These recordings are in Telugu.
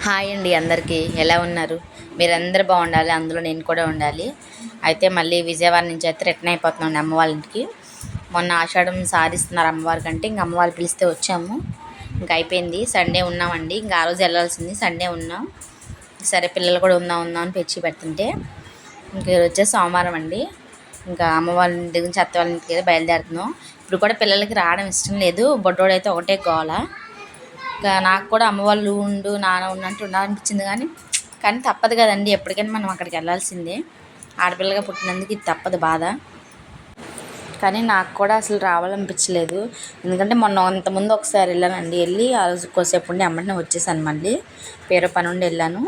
హాయ్ అండి, అందరికీ ఎలా ఉన్నారు? మీరందరూ బాగుండాలి, అందులో నేను కూడా ఉండాలి. అయితే మళ్ళీ విజయవాడ నుంచి అయితే రిటర్న్ అయిపోతున్నాం అమ్మ వాళ్ళ ఇంటికి. మొన్న ఆషాఢం సారిస్తున్నారు అమ్మవారి కంటే, ఇంక అమ్మ వాళ్ళు పిలిస్తే వచ్చాము. ఇంకా అయిపోయింది, సండే ఉన్నామండి. ఇంకా ఆ రోజు వెళ్ళాల్సింది, సండే ఉన్నాం. సరే పిల్లలు కూడా ఉందాం అని పెంచి పెడుతుంటే ఇంక వచ్చే సోమవారం అండి. ఇంకా అమ్మ వాళ్ళ ఇంటి నుంచి అత్త వాళ్ళ ఇంటికి బయలుదేరుతున్నాం. ఇప్పుడు కూడా పిల్లలకి రావడం ఇష్టం లేదు, బొడ్డోడైతే ఒకటే గోల. ఇంకా నాకు కూడా అమ్మ వాళ్ళు ఉండు నాన్న ఉన్నట్టు ఉండాలనిపించింది, కానీ తప్పదు కదండి, ఎప్పటికైనా మనం అక్కడికి వెళ్ళాల్సిందే. ఆడపిల్లగా పుట్టినందుకు ఇది తప్పదు బాధ. కానీ నాకు కూడా అసలు రావాలనిపించలేదు, ఎందుకంటే మొన్న అంతకుముందు ఒకసారి వెళ్ళానండి. వెళ్ళి ఆ రోజు కొద్దిసేపు ఉండి అమ్మటినే వచ్చేసాను. మళ్ళీ వేరే పని ఉండి వెళ్ళాను.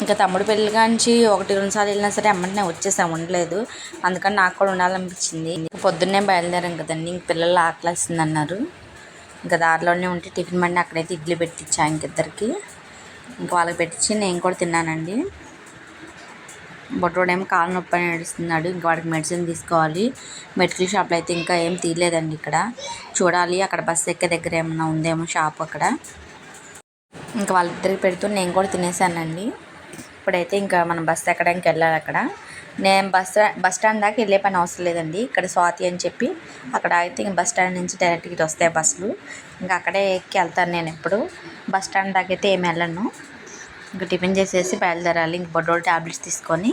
ఇంకా తమ్ముడు పెళ్ళి కాంచి 1-2 సార్లు వెళ్ళినా సరే అమ్మటినే వచ్చేసాము, ఉండలేదు. అందుకని నాకు కూడా ఉండాలనిపించింది. పొద్దున్నే బయలుదేరాం కదండి, ఇంక పిల్లలు ఆకలేస్తుంది అన్నారు. ఇంకా దారిలోనే ఉంటే టిఫిన్ బండి అక్కడైతే ఇడ్లీ పెట్టించా ఇంకిద్దరికి. ఇంకా వాళ్ళకి పెట్టించి నేను కూడా తిన్నానండి. బొట్టోడేమో కాలు నొప్పి అని ఏడుస్తున్నాడు. ఇంకా వాడికి మెడిసిన్ తీసుకోవాలి. మెడికల్ షాప్లో అయితే ఇంకా ఏం తీయలేదండి. ఇక్కడ చూడాలి, అక్కడ బస్సు ఎక్కే దగ్గర ఏమన్నా ఉందేమో షాప్ అక్కడ. ఇంకా వాళ్ళిద్దరికి పెడుతూ నేను కూడా తినేసానండి. ఇప్పుడైతే ఇంకా మనం బస్సు ఎక్కడానికి వెళ్ళాలి. అక్కడ నేను బస్ స్టాండ్ దాకా వెళ్ళే పని అవసరం లేదండి. ఇక్కడ స్వాతి అని చెప్పి అక్కడ అయితే ఇంక బస్ స్టాండ్ నుంచి డైరెక్ట్గా ఇటు వస్తాయి బస్సులు. ఇంకా అక్కడే ఎక్కి వెళ్తాను నేను. ఎప్పుడు బస్ స్టాండ్ దాకా అయితే ఏమి వెళ్ళను. ఇంకా టిఫిన్ చేసేసి బయలుదేరాలి. ఇంక బొడ్డోళ్ళు ట్యాబ్లెట్స్ తీసుకొని.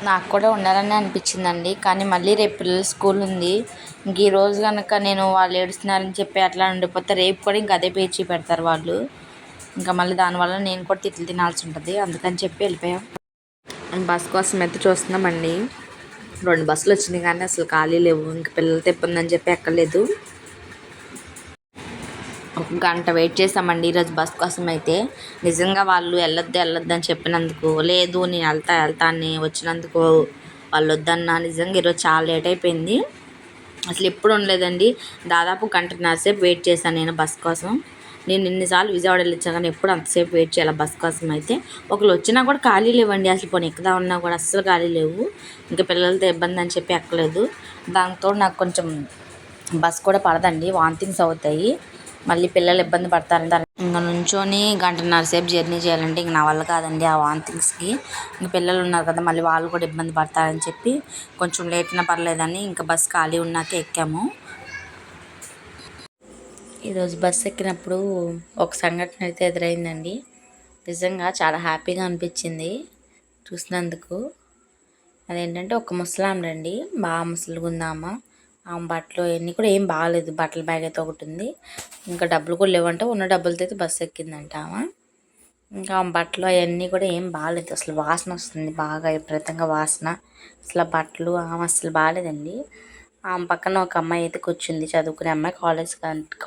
నాకు కూడా ఉండాలని అనిపించిందండి, కానీ మళ్ళీ రేపు పిల్లల స్కూల్ ఉంది. ఇంక ఈరోజు కనుక నేను వాళ్ళు ఏడుస్తున్నారని చెప్పి అట్లా ఉండిపోతే రేపు కూడా ఇంక అదే పేచి పెడతారు వాళ్ళు. ఇంకా మళ్ళీ దానివల్ల నేను కూడా తిట్లు తినాల్సి ఉంటుంది. అందుకని చెప్పి వెళ్ళిపోయాం. బస్ కోసం అయితే చూస్తున్నామండి. 2 బస్సులు వచ్చినాయి కానీ అసలు ఖాళీ లేవు. ఇంక పిల్లలతో ఇబ్బంది అని చెప్పి ఎక్కలేదు. 1 గంట వెయిట్ చేసామండి ఈరోజు బస్ కోసం. అయితే నిజంగా వాళ్ళు వెళ్ళొద్దు అని చెప్పినందుకు, లేదు నేను వెళ్తా అని వచ్చినందుకు వాళ్ళు వద్దన్నా. నిజంగా ఈరోజు చాలా లేట్ అయిపోయింది. అసలు ఎప్పుడు ఉండలేదండి, దాదాపు 1.5 సేపు వెయిట్ చేశాను నేను బస్ కోసం. నేను ఇన్నిసార్లు విజయవాడ వెళ్ళొచ్చాను కానీ ఎప్పుడు అంతసేపు వెయిట్ చేయాలి బస్ కోసం. అయితే ఒకళ్ళు వచ్చినా కూడా ఖాళీ లేవండి. అసలు పోనీ ఎక్కుదా ఉన్నా కూడా అస్సలు ఖాళీ లేవు. ఇంకా పిల్లలతో ఇబ్బంది అని చెప్పి ఎక్కలేదు. దాంతో నాకు కొంచెం బస్ కూడా పడదండి, వామిటింగ్స్ అవుతాయి. మళ్ళీ పిల్లలు ఇబ్బంది పడతారు. ఇంకా నుంచొని 1.5 సేపు జర్నీ చేయాలంటే ఇంక నా వల్ల కాదండి ఆ వామిటింగ్స్కి. ఇంక పిల్లలు ఉన్నారు కదా, మళ్ళీ వాళ్ళు కూడా ఇబ్బంది పడతారని చెప్పి కొంచెం లేట్ అయినా పర్లేదని ఇంకా బస్ ఖాళీ ఉన్నాక ఎక్కాము. ఈరోజు బస్ ఎక్కినప్పుడు ఒక సంఘటన అయితే ఎదురైందండి. నిజంగా చాలా హ్యాపీగా అనిపించింది చూసినందుకు. అదేంటంటే ఒక ముసలామె బాగా ముసలిగా ఉందామా. ఆమె బట్టలు అన్నీ కూడా ఏం బాగాలేదు, బట్టల బ్యాగ్ అయితే ఒకటి ఉంది. ఇంకా డబ్బులు కూడా లేవంటే ఉన్న డబ్బులతో అయితే బస్సు ఎక్కిందంట ఆమె. ఇంకా ఆమె బట్టలు అవన్నీ కూడా ఏం బాగాలేదు, అసలు వాసన వస్తుంది బాగా విపరీతంగా వాసన. అసలు బట్టలు ఆమె అసలు బాగాలేదండి. ఆమె పక్కన ఒక అమ్మాయి అయితే కూర్చుంది, చదువుకునే అమ్మాయి,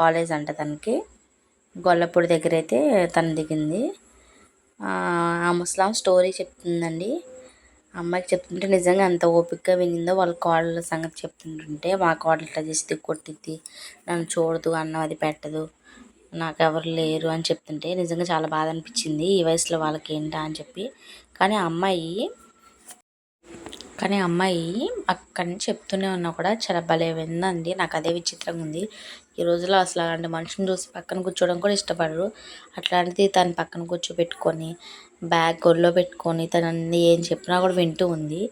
కాలేజ్ అంట తనకి. గొల్లపూడి దగ్గర అయితే తను దిగింది. ఆ ముసలాం స్టోరీ చెప్తుందండి. అమ్మాయికి చెప్తుంటే నిజంగా అంత ఓపికగా వినిందో. వాళ్ళ కోడళ్ళ సంగతి చెప్తుంటుంటే, మా కోడలు ఇట్లా చేసి కొట్టిద్ది, నన్ను చూడదు, అన్నం అది పెట్టదు, నాకు ఎవరు లేరు అని చెప్తుంటే నిజంగా చాలా బాధ అనిపించింది. ఈ వయసులో వాళ్ళకి ఏంటా అని చెప్పి. కానీ ఆ అమ్మాయి అక్కడి నుంచి చెప్తూనే ఉన్నా కూడా చాలా భలే విందండి. నాకు అదే విచిత్రంగా ఉంది. ఈ రోజుల్లో అసలు అలాంటి మనుషుని చూసి పక్కన కూర్చోవడం కూడా ఇష్టపడరు. అట్లాంటిది తను పక్కన కూర్చోబెట్టుకొని బ్యాగ్ ఒళ్ళో పెట్టుకొని తను ఏం చెప్పినా కూడా వింటూ ఉంది.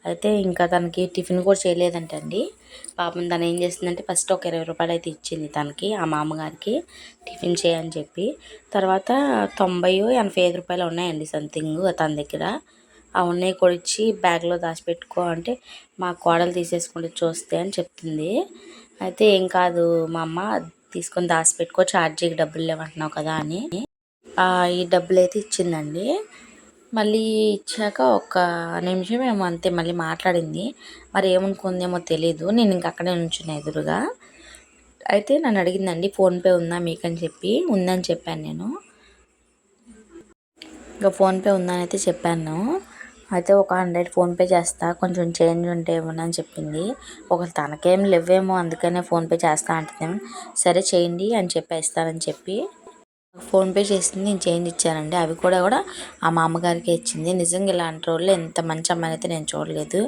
అయితే ఇంకా తనకి టిఫిన్ కూడా చేయలేదంటండి. పాపం తను ఏం చేసిందంటే ఫస్ట్ ఒక 20 రూపాయలు అయితే ఇచ్చింది తనకి, ఆ మామగారికి టిఫిన్ చేయని చెప్పి. తర్వాత 90-85 రూపాయలు ఉన్నాయండి సంథింగ్ తన దగ్గర. ఆ ఉన్నాయి కూడా ఇచ్చి బ్యాగ్లో దాచిపెట్టుకో అంటే మా కోడలు తీసేసుకుంటే చూస్తే అని చెప్తుంది. అయితే ఏం కాదు మా అమ్మ, తీసుకొని దాచిపెట్టుకో, ఛార్జీకి డబ్బులు లేవంటున్నావు కదా అని ఈ డబ్బులు అయితే ఇచ్చిందండి. మళ్ళీ ఇచ్చాక ఒక నిమిషం ఏమో అంతే మళ్ళీ మాట్లాడింది. మరి ఏమనుకుందేమో తెలీదు. నేను ఇంక అక్కడే నుంచున్నా ఎదురుగా. అయితే నన్ను అడిగిందండి, ఫోన్పే ఉందా మీకని చెప్పి. ఉందని చెప్పాను నేను. ఇంకా ఫోన్పే ఉందని అయితే చెప్పాను. అయితే ఒక 100 ఫోన్పే చేస్తా, కొంచెం చేంజ్ ఉంటే ఇవ్వనని చెప్పింది. ఒక తనకేం లేవేమో అందుకనే ఫోన్పే చేస్తా అంటుందేమో. సరే చేయండి అని చెప్పేస్తానని చెప్పి ఫోన్పే చేసింది. నేను చేంజ్ ఇచ్చానండి. అవి కూడా ఆ మా అమ్మగారికి ఇచ్చింది. నిజంగా ఇలాంటి రోజుల్లో ఎంత మంచి అమ్మాయిని అయితే నేను చూడలేదు.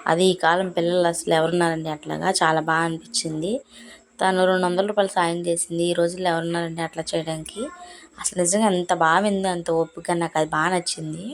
అది ఈ కాలం పిల్లలు అసలు ఎవరున్నారండి అట్లాగా. చాలా బాగా అనిపించింది. తను 200 రూపాయలు సాయం చేసింది. ఈ రోజుల్లో ఎవరున్నారండి అట్లా చేయడానికి. అసలు నిజంగా ఎంత బాగా విందో, అంత ఓపిక, నాకు అది బాగా నచ్చింది.